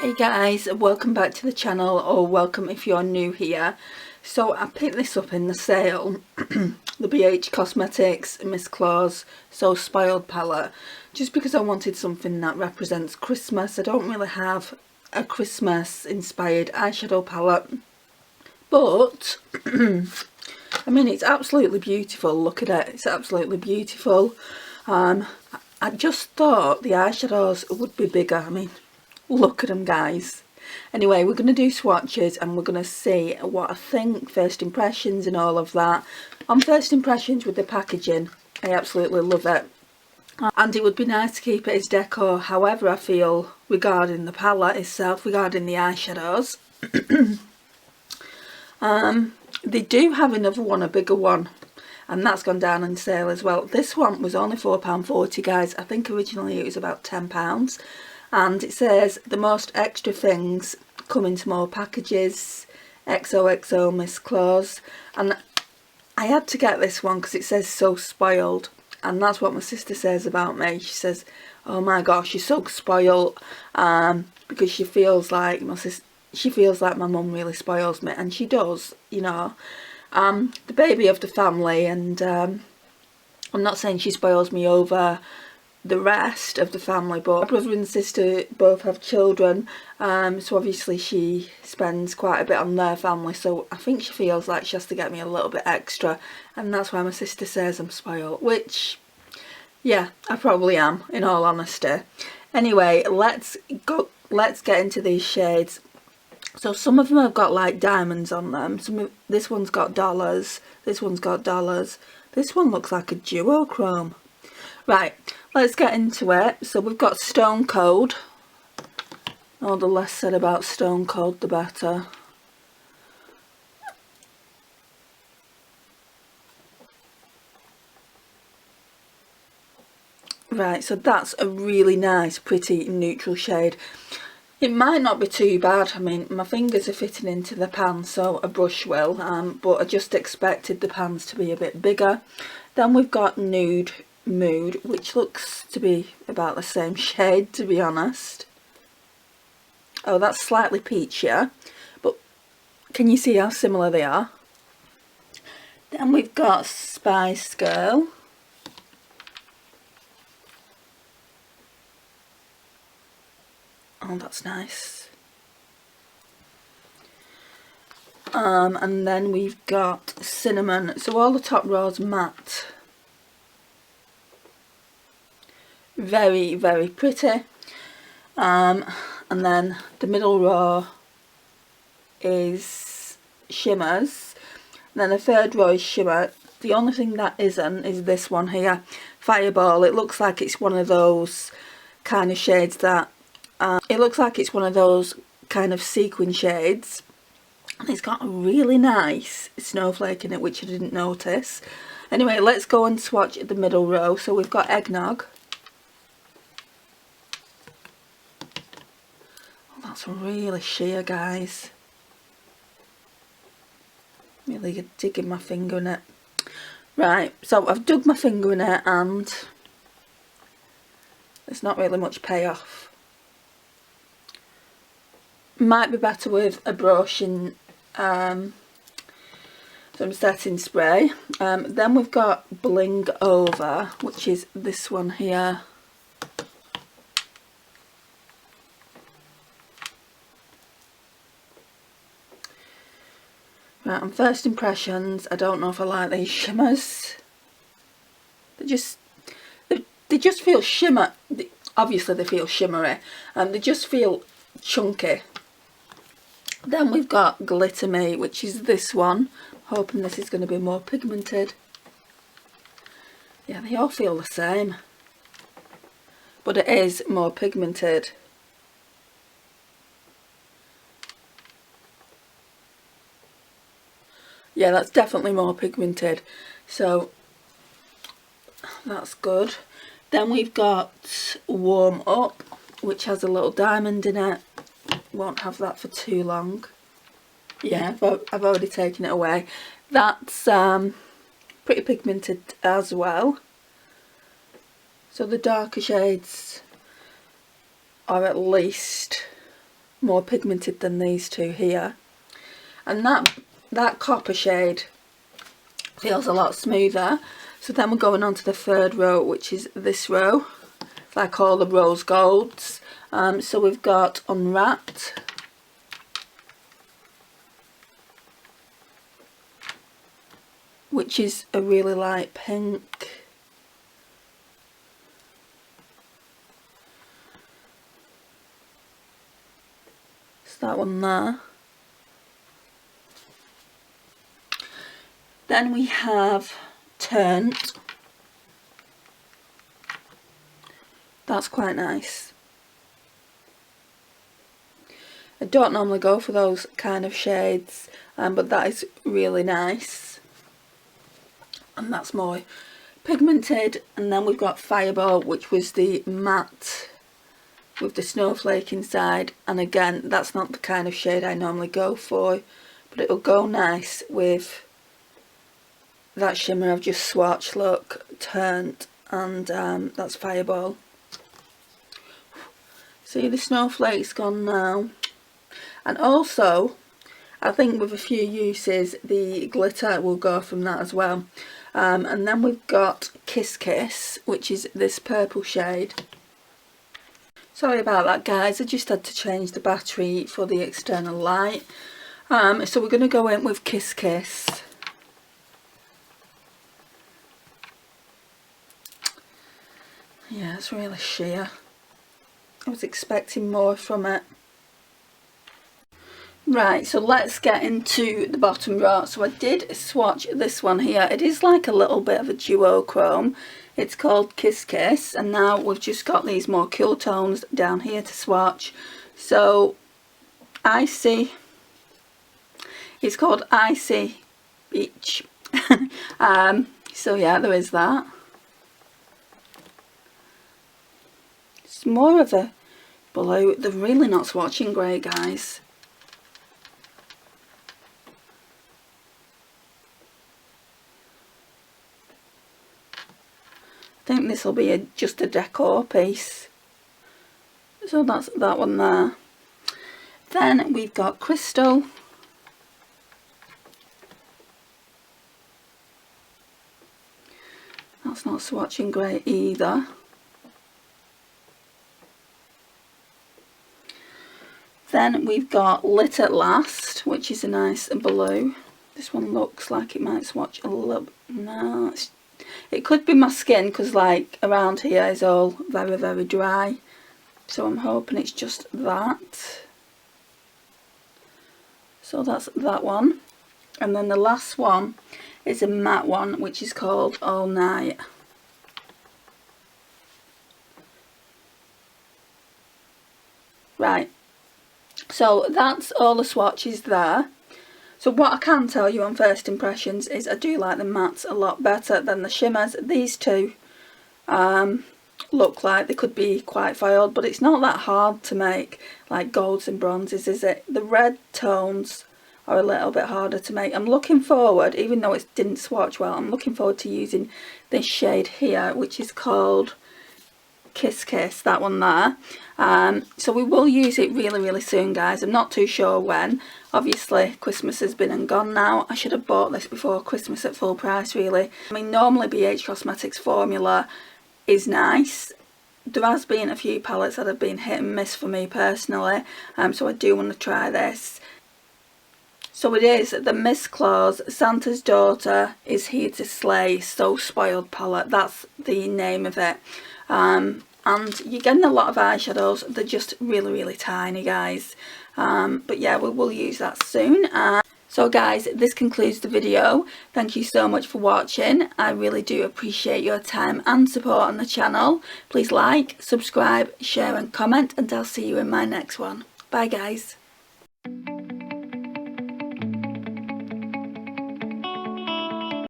Hey guys, welcome back to the channel, or welcome if you're new here. So I picked this up in the sale, the BH Cosmetics Miss Claus So Spoiled palette, just because I wanted something that represents Christmas. I don't really have a Christmas inspired eyeshadow palette, but I mean, it's absolutely beautiful. Look at it, it's absolutely beautiful. I just thought the eyeshadows would be bigger. I mean, look at them, guys. Anyway, we're going to do swatches and we're going to see what I think, first impressions and all of that. On first impressions with the packaging, I absolutely love it. And it would be nice to keep it as decor. However, I feel regarding the palette itself, regarding the eyeshadows, they do have another one, a bigger one, and that's gone down on sale as well. This one was only £4.40, guys. I think originally it was about £10. And it says the most extra things come in small packages, XOXO Miss Claus. And I had to get this one because it says so spoiled, and that's what my sister says about me. She says, oh my gosh, you're so spoiled, because she feels like my mum really spoils me, and she does, you know. The baby of the family, and I'm not saying she spoils me over the rest of the family, but my brother and sister both have children, so obviously she spends quite a bit on their family, so I think she feels like she has to get me a little bit extra, and that's why my sister says I'm spoiled, which, yeah, I probably am, in all honesty. Anyway, let's get into these shades. So some of them have got like diamonds on them. This one's got dollars, this one's got dollars, this one looks like a duochrome. Right, let's get into it. So we've got Stone Cold. Oh, the less said about Stone Cold, the better. Right, so that's a really nice, pretty neutral shade. It might not be too bad. I mean, my fingers are fitting into the pan, so a brush will, but I just expected the pans to be a bit bigger. Then we've got Nude Mood, which looks to be about the same shade, to be honest. Oh, that's slightly peachier, but can you see how similar they are? Then we've got Spice Girl. Oh, that's nice. And then we've got Cinnamon. So all the top rows matte. Very, very pretty. And then the middle row is Shimmers. And then the third row is Shimmer. The only thing that isn't is this one here, Fireball. It looks like it's one of those kind of shades that it looks like it's one of those kind of sequin shades, and it's got a really nice snowflake in it, which I didn't notice. Anyway, let's go and swatch the middle row. So we've got Eggnog. Oh, that's really sheer, guys. Really digging my finger in it. Right, so I've dug my finger in it and there's not really much payoff. Might be better with a brush and some setting spray. Then we've got Bling Over, which is this one here. Right, on first impressions, I don't know if I like these shimmers. They just feel shimmer. Obviously they feel shimmery, and they just feel chunky. Then we've got Glitter Me, which is this one. Hoping this is going to be more pigmented. Yeah, they all feel the same, but it is more pigmented. Yeah, that's definitely more pigmented, so that's good. Then we've got Warm Up, which has a little diamond in it. Won't have that for too long. Yeah, I've already taken it away. That's pretty pigmented as well. So the darker shades are at least more pigmented than these two here. And that copper shade feels a lot smoother. So then we're going on to the third row, which is this row. It's like all the rose golds. So we've got Unwrapped, which is a really light pink. It's that one there. Then we have Turnt. That's quite nice. I don't normally go for those kind of shades, but that is really nice. And that's more pigmented. And then we've got Fireball, which was the matte with the snowflake inside. And again, that's not the kind of shade I normally go for, but it'll go nice with that shimmer I've just swatched. Look, Turnt, and that's Fireball. See, the snowflake's gone now. And also, I think with a few uses, the glitter will go from that as well. And then we've got Kiss Kiss, which is this purple shade. Sorry about that, guys, I just had to change the battery for the external light. So we're going to go in with Kiss Kiss. Yeah, it's really sheer. I was expecting more from it. Right, so let's get into the bottom row. So I did swatch this one here. It is like a little bit of a duochrome. It's called Kiss Kiss, and now we've just got these more cool tones down here to swatch. So Icy, it's called Icy Beach. So yeah, there is that. It's more of a blue. They're really not swatching great, guys. I think this will be just a decor piece. So that's that one there. Then we've got Crystal. That's not swatching great either. Then we've got Lit at Last, which is a nice blue. This one looks like it might swatch a little. No, it could be my skin, because like around here is all very, very dry. So I'm hoping it's just that. So that's that one. And then the last one is a matte one, which is called All Night. Right. So that's all the swatches there. So what I can tell you on first impressions is I do like the mattes a lot better than the shimmers. These two look like they could be quite foiled, but it's not that hard to make, like golds and bronzes, is it? The red tones are a little bit harder to make. I'm looking forward, even though it didn't swatch well, I'm looking forward to using this shade here, which is called Kiss Kiss, that one there. So we will use it really, really soon, guys. I'm not too sure when. Obviously Christmas has been and gone now. I should have bought this before Christmas at full price, really. I mean, normally BH Cosmetics formula is nice. There has been a few palettes that have been hit and miss for me personally, so I do want to try this. So it is the Miss Claus Santa's Daughter is Here to Slay So Spoiled palette. That's the name of it. And you're getting a lot of eyeshadows. They're just really, really tiny, guys. But yeah, we will use that soon. So guys, this concludes the video. Thank you so much for watching. I really do appreciate your time and support on the channel. Please like, subscribe, share and comment, and I'll see you in my next one. Bye guys.